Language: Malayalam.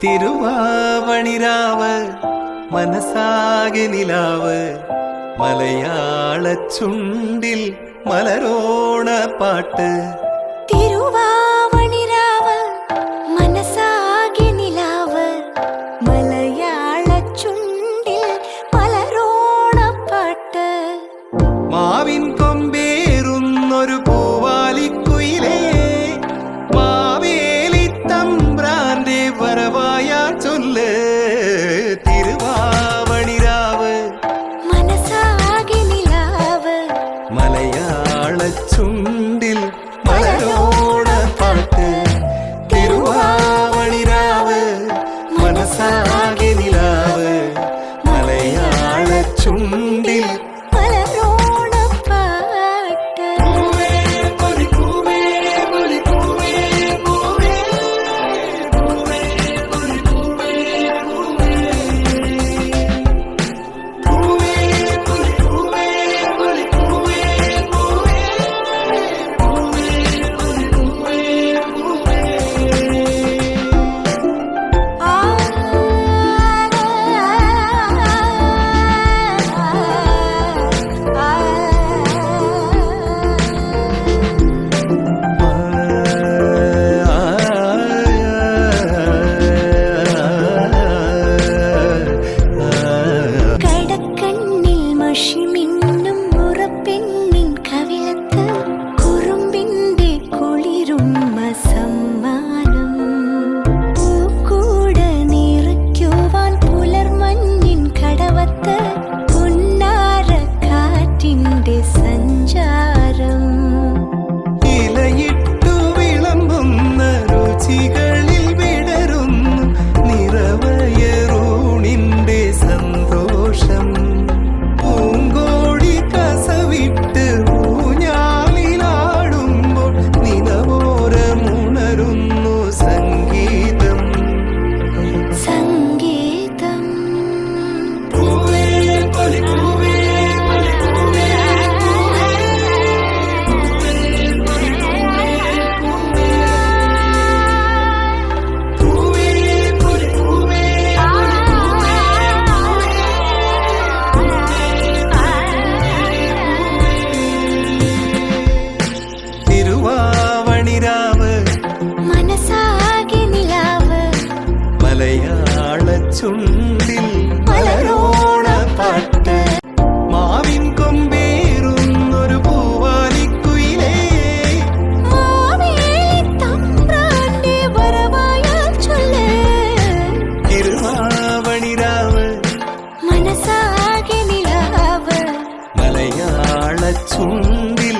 തിരുവാവണിരാവ് മനസാകെ നിലാവ് മലയാള ചുണ്ടിൽ മലരോണ പാട്ട്. തിരുവാവണിരാവ് മനസാകെ നിലാവ് മലയാള ചുണ്ടിൽ മലരോണ പാട്ട്. മാവിൻ കൊമ്പേറുന്നൊരു പൂവാലിക്കുയിലേ മാവേലി തമ്പ്രാന്റെ വരവായാ ചൊല്ല്. തിരുവാവണിരാവ് മനസാകെ നിലാവ് മലയാള ചുണ്ടിൽ മലരോണ പാട്ട്. തിരുവാവണിരാവ് മനസാകെ നിലാവ് മലയാള ചുണ്ടിൽ മലരോണ പാട്ട്. മലയാള ചുണ്ടിൽ മലരോണ പാട്ട്. മാവിൻ കൊമ്പേറുന്നൊരു പൂവാലിക്കുയിലേ മാവേലി തമ്പ്രാന്റെ വരവായാ ചൊല്ല്. തിരുവാവണിരാവ് മനസാകെ നിലാവ് മലയാള ചുണ്ടിൽ